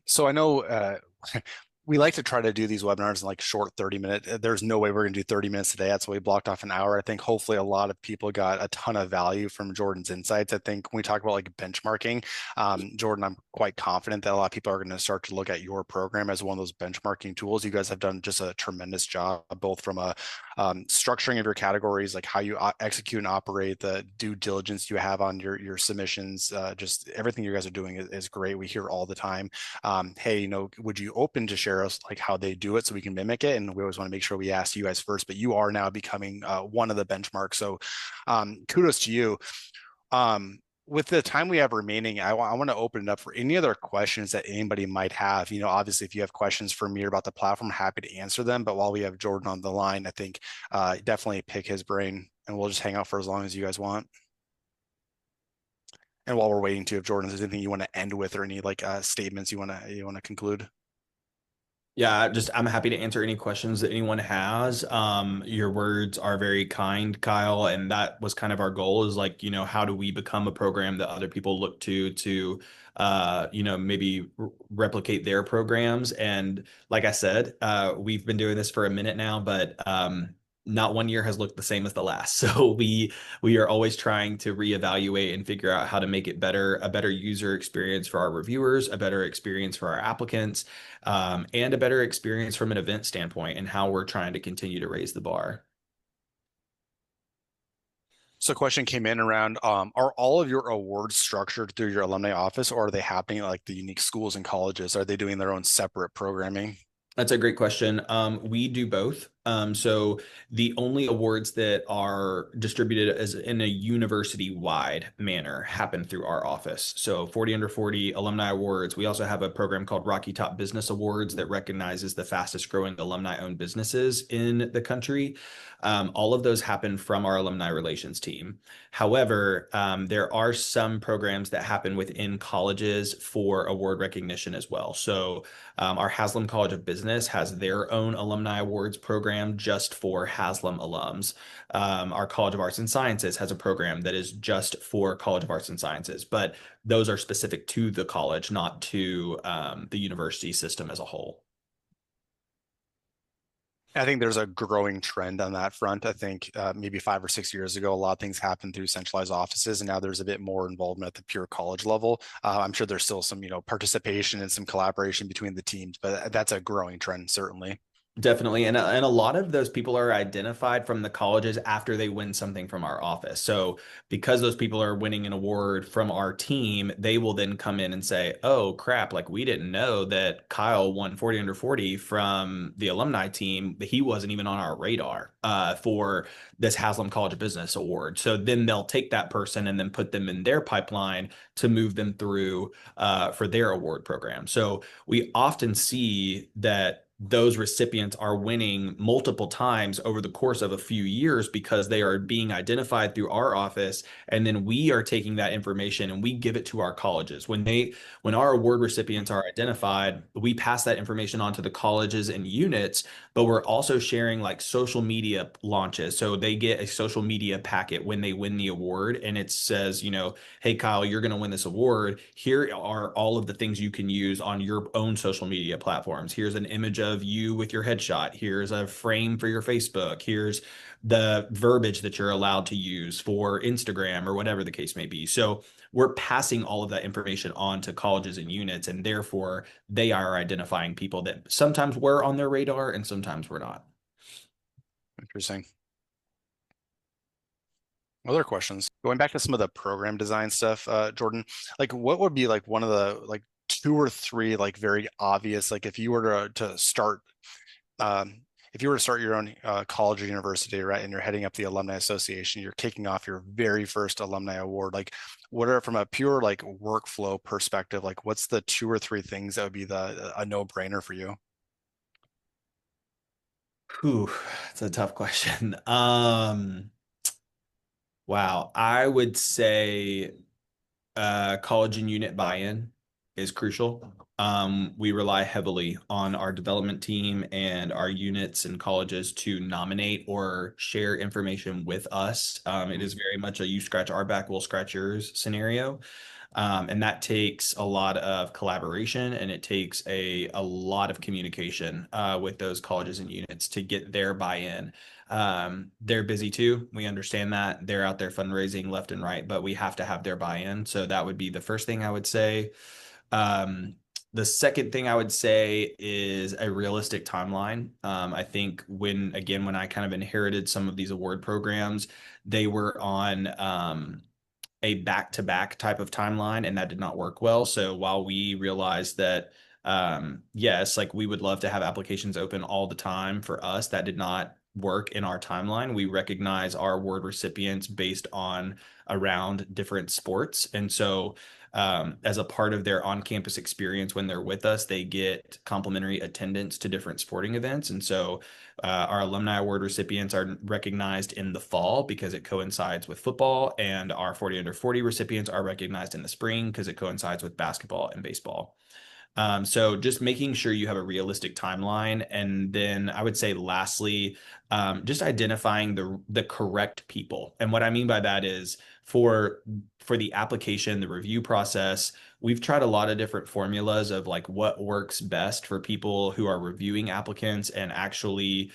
So I know we like to try to do these webinars in like short 30-minute. There's no way we're going to do 30 minutes today. That's why we blocked off an hour. I think hopefully a lot of people got a ton of value from Jordan's insights. I think when we talk about like benchmarking, Jordan, I'm quite confident that a lot of people are going to start to look at your program as one of those benchmarking tools. You guys have done just a tremendous job, both from a structuring of your categories, like how you execute and operate, the due diligence you have on your submissions, just everything you guys are doing is great. We hear all the time, hey, would you open to share us like how they do it so we can mimic it? And we always want to make sure we ask you guys first, but you are now becoming one of the benchmarks. So kudos to you. With the time we have remaining, I want to open it up for any other questions that anybody might have. Obviously, if you have questions for me about the platform, happy to answer them. But while we have Jordan on the line, I think definitely pick his brain and we'll just hang out for as long as you guys want. And while we're waiting to, if Jordan, there's anything you want to end with or any like statements you want to conclude. Yeah, just I'm happy to answer any questions that anyone has. Your words are very kind, Kyle, and that was kind of our goal is like, how do we become a program that other people look to maybe replicate their programs? And like I said, we've been doing this for a minute now, but not one year has looked the same as the last. So we are always trying to reevaluate and figure out how to make it better, a better user experience for our reviewers, a better experience for our applicants, and a better experience from an event standpoint and how we're trying to continue to raise the bar. So a question came in around, are all of your awards structured through your alumni office or are they happening at like the unique schools and colleges? Are they doing their own separate programming? That's a great question. We do both. So the only awards that are distributed as in a university-wide manner happen through our office. So 40 under 40 alumni awards. We also have a program called Rocky Top Business Awards that recognizes the fastest growing alumni-owned businesses in the country. All of those happen from our alumni relations team. However, there are some programs that happen within colleges for award recognition as well. So our Haslam College of Business has their own alumni awards program just for Haslam alums. Our College of Arts and Sciences has a program that is just for College of Arts and Sciences, but those are specific to the college, not to the university system as a whole. I think there's a growing trend on that front. I think maybe 5 or 6 years ago, a lot of things happened through centralized offices, and now there's a bit more involvement at the pure college level. I'm sure there's still some, participation and some collaboration between the teams, but that's a growing trend, certainly. Definitely. And a lot of those people are identified from the colleges after they win something from our office. So because those people are winning an award from our team, they will then come in and say, oh crap, like we didn't know that Kyle won 40 under 40 from the alumni team. He wasn't even on our radar for this Haslam College of Business award. So then they'll take that person and then put them in their pipeline to move them through for their award program. So we often see that those recipients are winning multiple times over the course of a few years because they are being identified through our office, and then we are taking that information and we give it to our colleges. When our award recipients are identified, we pass that information on to the colleges and units, but we're also sharing like social media launches. So they get a social media packet when they win the award, and it says, hey Kyle, you're going to win this award. Here are all of the things you can use on your own social media platforms. Here's an image of you with your headshot. Here's a frame for your Facebook. Here's the verbiage that you're allowed to use for Instagram or whatever the case may be. So we're passing all of that information on to colleges and units, and therefore they are identifying people that sometimes were on their radar and sometimes we're not. Interesting. Other questions. Going back to some of the program design stuff, Jordan, like what would be like one of the like two or three like very obvious, like if you were to start um, if you were to start your own college or university, right, and you're heading up the alumni association, you're kicking off your very first alumni award, like what are from a pure like workflow perspective, like what's the two or three things that would be the a no-brainer for you? Whew, it's a tough question. Wow, I would say college and unit buy-in is crucial. We rely heavily on our development team and our units and colleges to nominate or share information with us. It is very much a you scratch our back, we'll scratch yours scenario. And that takes a lot of collaboration and it takes a lot of communication with those colleges and units to get their buy-in. They're busy too. We understand that. They're out there fundraising left and right, but we have to have their buy-in. So that would be the first thing I would say. Um, the second thing I would say is a realistic timeline. I think when I kind of inherited some of these award programs, they were on a back-to-back type of timeline, and that did not work well. So while we realized that, yes, like we would love to have applications open all the time for us, that did not work in our timeline. We recognize our award recipients based on around different sports. And so as a part of their on-campus experience when they're with us, they get complimentary attendance to different sporting events. And so our alumni award recipients are recognized in the fall because it coincides with football, and our 40 under 40 recipients are recognized in the spring because it coincides with basketball and baseball. So just making sure you have a realistic timeline. And then I would say lastly, just identifying the correct people. And what I mean by that is for the application, the review process, we've tried a lot of different formulas of like what works best for people who are reviewing applicants and actually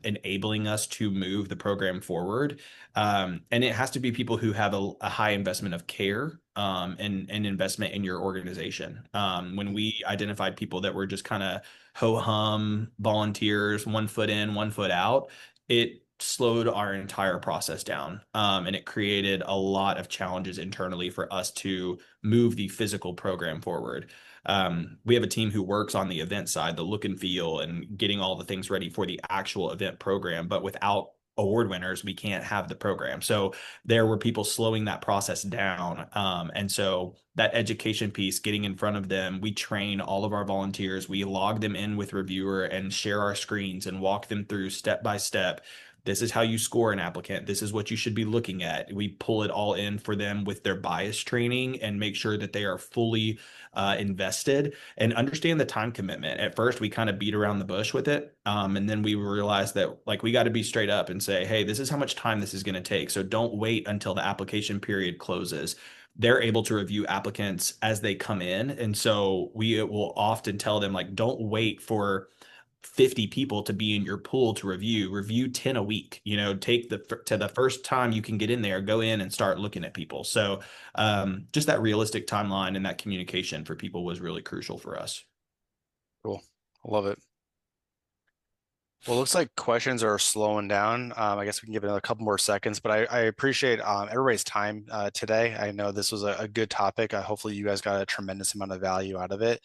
enabling us to move the program forward. And it has to be people who have a high investment of care and investment in your organization. When we identified people that were just kind of ho hum volunteers, 1 foot in, 1 foot out, it slowed our entire process down. And it created a lot of challenges internally for us to move the physical program forward. We have a team who works on the event side, the look and feel, and getting all the things ready for the actual event program. But without award winners, we can't have the program. So there were people slowing that process down. And so that education piece, getting in front of them, we train all of our volunteers, we log them in with reviewer and share our screens and walk them through step by step. This is how you score an applicant. This is what you should be looking at. We pull it all in for them with their bias training and make sure that they are fully invested and understand the time commitment. At first, we kind of beat around the bush with it. And then we realized that like we got to be straight up and say, hey, this is how much time this is going to take. So don't wait until the application period closes. They're able to review applicants as they come in. And so we will often tell them, like, don't wait for 50 people to be in your pool to review 10 a week, take the first time you can get in there, go in and start looking at people. So just that realistic timeline and that communication for people was really crucial for us. Cool. I love it. Well, it looks like questions are slowing down. I guess we can give it another couple more seconds, but I appreciate everybody's time today. I know this was a good topic. Hopefully, you guys got a tremendous amount of value out of it.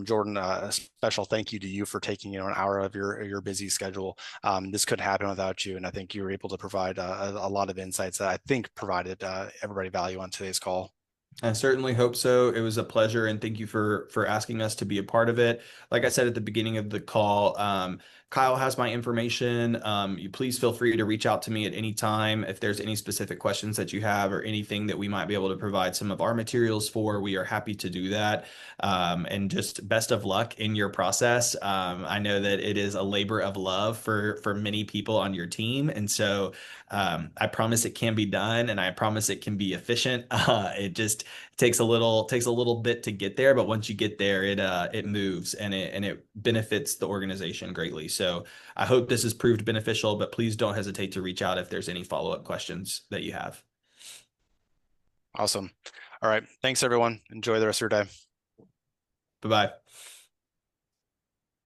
Jordan, a special thank you to you for taking an hour of your busy schedule. This couldn't happen without you, and I think you were able to provide a lot of insights that I think provided everybody value on today's call. I certainly hope so. It was a pleasure, and thank you for asking us to be a part of it. Like I said at the beginning of the call, Kyle has my information. You please feel free to reach out to me at any time if there's any specific questions that you have or anything that we might be able to provide some of our materials for. We are happy to do that. And just best of luck in your process. I know that it is a labor of love for many people on your team, and so I promise it can be done, and I promise it can be efficient. It just takes a little bit to get there, but once you get there, it moves and it benefits the organization greatly. So I hope this has proved beneficial, but please don't hesitate to reach out if there's any follow-up questions that you have. Awesome. All right. Thanks, everyone. Enjoy the rest of your day. Bye bye.